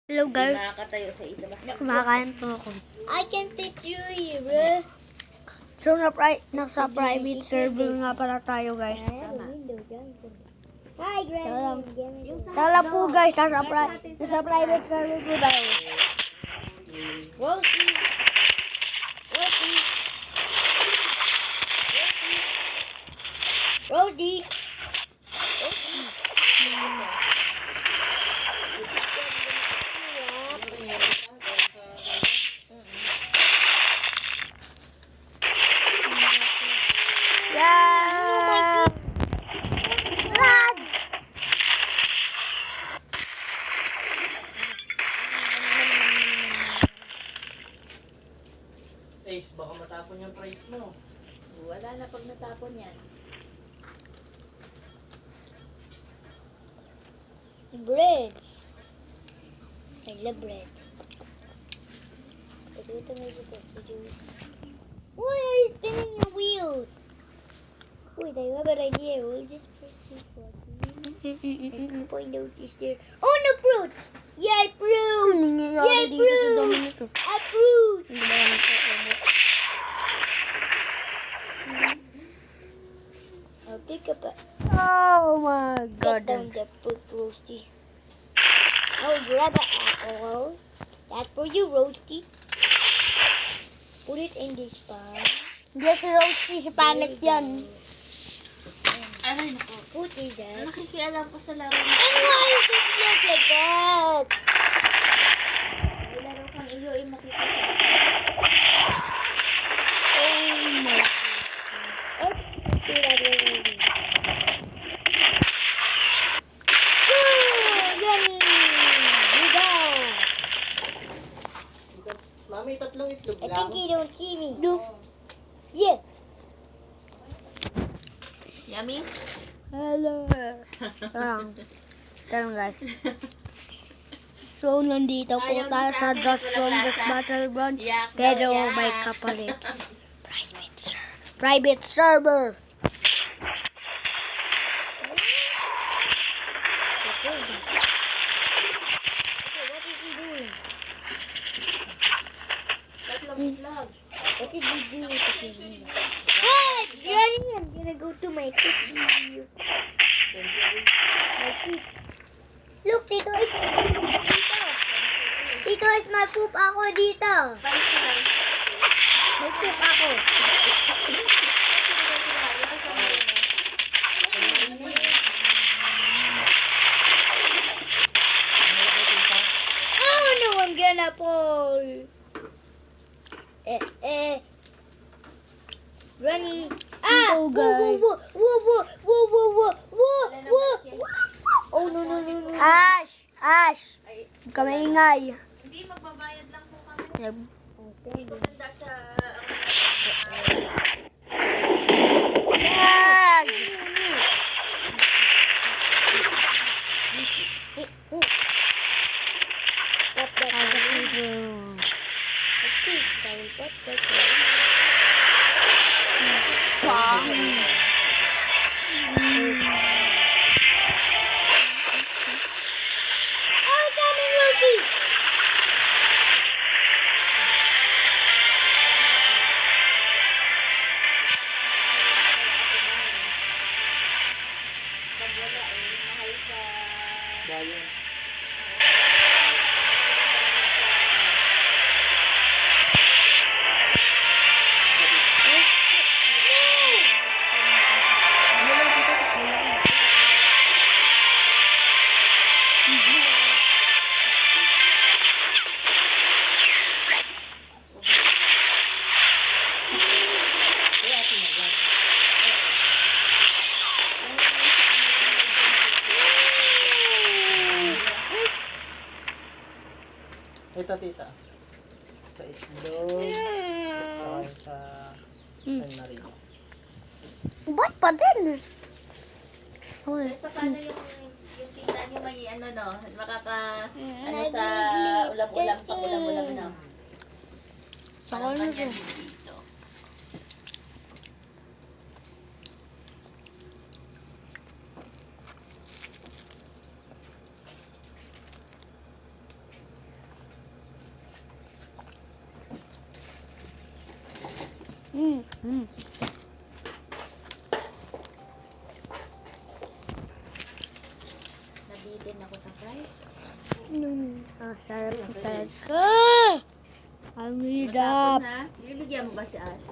Hello guys, Makakatayo sa isa ba? kumakain po ako. I can fit you here, bro. So nasa private server nga pala tayo guys. Hi, Granny. Tala po guys, nasa private server po tayo. Rosie. Rosie. Rosie. Yeah! Ace, baka matapon yung price mo. Wala na pag natapon yan. Breads. I love bread. But what am I supposed to do? Why are you spinning your wheels? Wait, I have an idea. We'll just press this button. And point out is there. Oh, no fruits! Yay, fruits! Yay, fruits! A fruit! I'll pick up a... Oh my Get god. down the fruit, Roasty. I'll grab an apple. That's for you, Roasty. Put it in this pan. Yes, Roasty, si Panic yan. Ay, naku. Put it there. Nakikialam ko sa laro And na. why is it look like that? May laro kang iyo ay makikita. Oh my god. Oh, do that already. Yummy! You go! Mami, tatlong itlog I lang. think you don't see me. No. Yeah. Yummy? Hello. Tarang guys. So, nandito po Ayaw tayo mo sa sa The akin, Strongest walang lasa. Battleground. Yak daw, Pero yak. may kapalit. Private server. Okay, what is he doing? Tatlong itlog. What did you do with the camera? Hey, Granny, I'm gonna go to my cookie. My poop. Look, Tito is my poop dito. Tito is my poop ako dito. Spicy lang. May poop ako. Oh no, I'm gonna fall. Granny. Ah! Go, Whoa, guys. whoa, whoa, whoa, whoa, whoa, whoa, whoa, whoa, whoa. Oh no, no, no, no. Ash! Ash! Ay, Huwag ka maingay. hindi, magbabayad lang po kami. Oh, Hindi sorry. ko tanda sa... Yag! Tap that. Oh, coming, Rosie! Bayan. Ito, tita. Sa itlog. Saka sa San Marino. Ba't pa din? Okay. Ito paano yung tita niyo may ano no? Ano sa Naglilinis ulam-ulam, kasi. pang ulam-ulam no? Saka Parang ano ganyan to? dito. Nabitin ako sa fries. Ang sarap talaga. Ang hirap. Matapon ha? Bibigyan mo ba si Ash?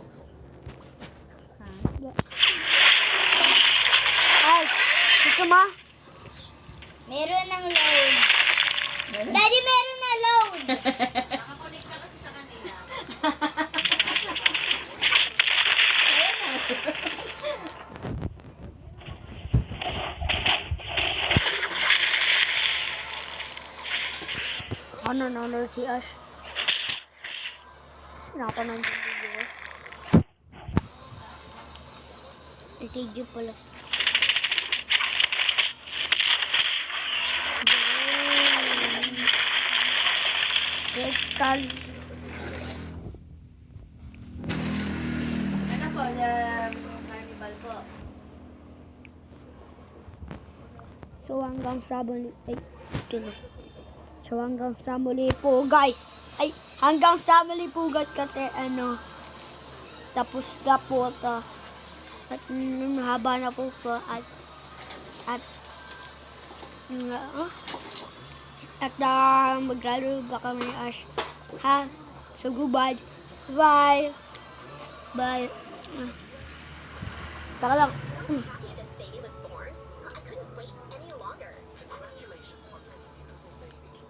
Ha? Ay, ito ma. Meron ng load. Daddy, meron na load. Nakakunik ka kasi sa kanila. Ano nanonood si Ash? Pinapanood yung video. Video pala. Crystal. Ano po? Carnival po. So hanggang sa muli. Ay, ito na. So hanggang sa muli po guys. Ay, hanggang sa muli po guys kasi ano. Tapos na po ito. At haba na po po. At maglaro ba kami Ash? Ha? So goodbye. Bye. Bye. Taka lang. This baby was born. I couldn't wait any longer. Congratulations on your beautiful baby.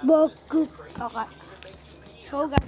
Bakit? Okay. So guys.